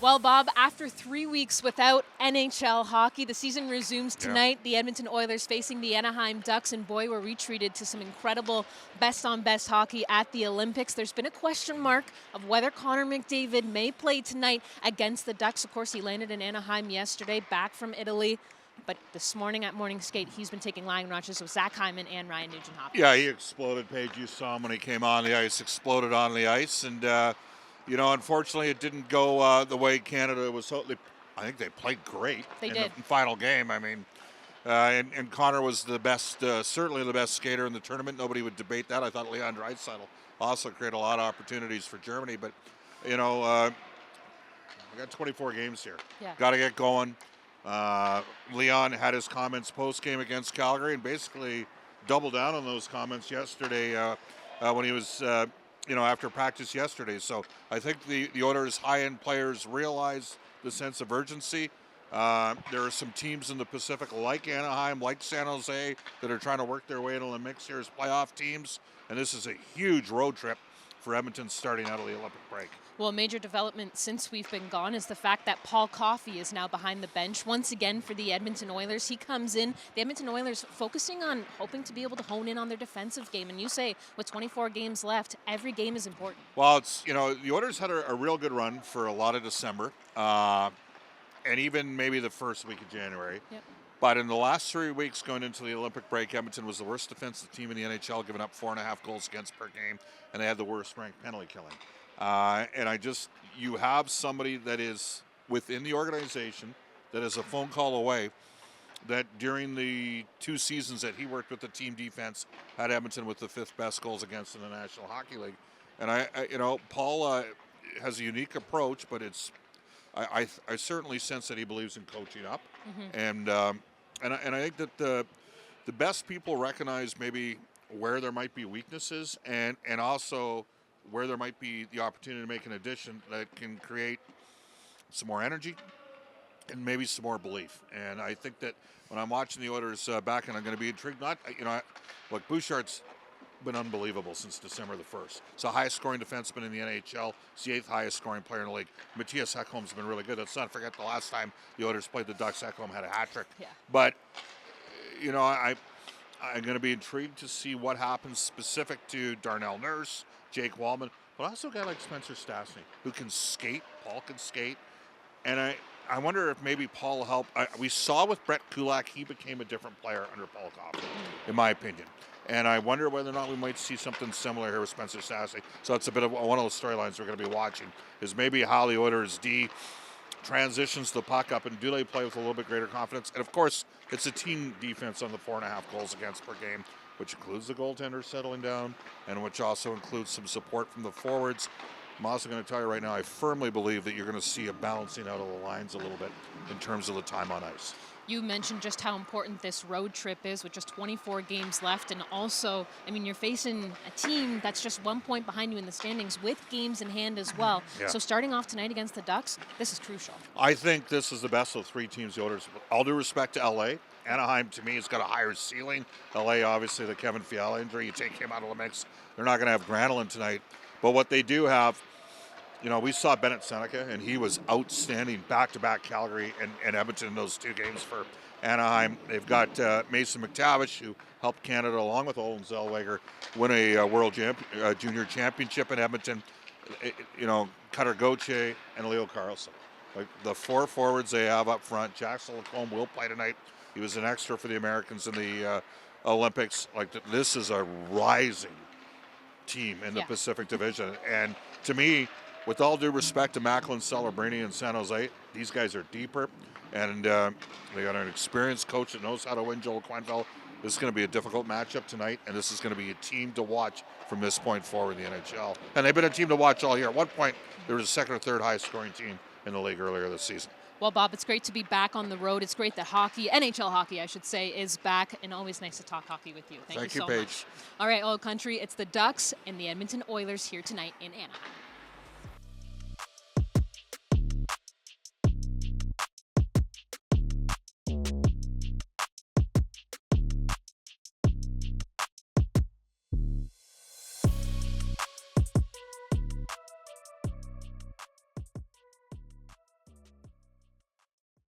Well, Bob, after 3 weeks without NHL hockey, the season resumes tonight. The Edmonton Oilers facing the Anaheim Ducks, and boy, were we treated to some incredible best-on-best hockey at the Olympics. There's been a question mark of whether Connor McDavid may play tonight against the Ducks. Of course, he landed in Anaheim yesterday, back from Italy. But this morning at morning skate, he's been taking line watches with Zach Hyman and Ryan Nugent-Hopkins. Yeah, he exploded, Paige. You saw him when he came on the ice, exploded on the ice. And, unfortunately, it didn't go the way Canada was hoping. I think they played great in the final game. I mean, and Connor was the best, certainly the best skater in the tournament. Nobody would debate that. I thought Leon Draisaitl also created a lot of opportunities for Germany. But, we got 24 games here. Yeah. Got to get going. Leon had his comments post-game against Calgary and basically doubled down on those comments yesterday when he was, after practice yesterday. So I think the Oilers' high-end players realize the sense of urgency. There are some teams in the Pacific like Anaheim, like San Jose, that are trying to work their way into the mix here as playoff teams. And this is a huge road trip for Edmonton starting out of the Olympic break. Well, a major development since we've been gone is the fact that Paul Coffey is now behind the bench once again for the Edmonton Oilers. He comes in, the Edmonton Oilers focusing on hoping to be able to hone in on their defensive game. And you say with 24 games left, every game is important. Well, it's, the Oilers had a real good run for a lot of December and even maybe the first week of January. Yep. But in the last 3 weeks going into the Olympic break, Edmonton was the worst defensive team in the NHL, giving up 4.5 goals against per game, and they had the worst ranked penalty killing. You have somebody that is within the organization that is a phone call away that during the 2 seasons that he worked with the team defense had Edmonton with the 5th best goals against in the National Hockey League. And Paul has a unique approach, but I certainly sense that he believes in coaching up. Mm-hmm. And I think that the best people recognize maybe where there might be weaknesses and also where there might be the opportunity to make an addition that can create some more energy and maybe some more belief. And I think that when I'm watching the Oilers back, and I'm going to be intrigued, look, Bouchard's been unbelievable since December the 1st. He's the highest scoring defenseman in the NHL. He's the 8th highest scoring player in the league. Matthias Ekholm's been really good. Let's not forget the last time the Oilers played the Ducks, Ekholm had a hat trick. Yeah. But, I'm going to be intrigued to see what happens specific to Darnell Nurse, Jake Wallman, but also a guy like Spencer Stastny, who can skate. Paul can skate. And I wonder if maybe Paul will help. We saw with Brett Kulak, he became a different player under Paul Coffey, in my opinion. And I wonder whether or not we might see something similar here with Spencer Stastny. So it's a bit of one of those storylines we're going to be watching, is maybe how the Oilers D transitions the puck up, and do they play with a little bit greater confidence? And, of course, it's a team defense on the 4.5 goals against per game, which includes the goaltender settling down and which also includes some support from the forwards. I'm also going to tell you right now, I firmly believe that you're going to see a balancing out of the lines a little bit in terms of the time on ice. You mentioned just how important this road trip is with just 24 games left. And also, you're facing a team that's just 1 point behind you in the standings with games in hand as well. Yeah. So starting off tonight against the Ducks, this is crucial. I think this is the best of 3 teams the Oilers. All due respect to LA. Anaheim, to me, has got a higher ceiling. LA, obviously, the Kevin Fiala injury, you take him out of the mix. They're not going to have Granlund tonight. But what they do have, we saw Bennett Seneca, and he was outstanding back-to-back Calgary and Edmonton in those 2 games for Anaheim. They've got Mason McTavish, who helped Canada, along with Olin Zellweger, win a World Junior Championship in Edmonton. Cutter Gauthier and Leo Carlson. Like the 4 forwards they have up front. Jackson Lacombe will play tonight. He was an extra for the Americans in the Olympics. This is a rising team in the Pacific Division. And to me, with all due respect to Macklin, Celebrini, and San Jose, these guys are deeper. And they got an experienced coach that knows how to win, Joel Quenneville. This is going to be a difficult matchup tonight, and this is going to be a team to watch from this point forward in the NHL. And they've been a team to watch all year. At one point, there was the 2nd or 3rd highest scoring team in the league earlier this season. Well, Bob, it's great to be back on the road. It's great that hockey, NHL hockey, I should say, is back, and always nice to talk hockey with you. Thank you so Paige. much. All right, Oil Country, it's the Ducks and the Edmonton Oilers here tonight in Anaheim.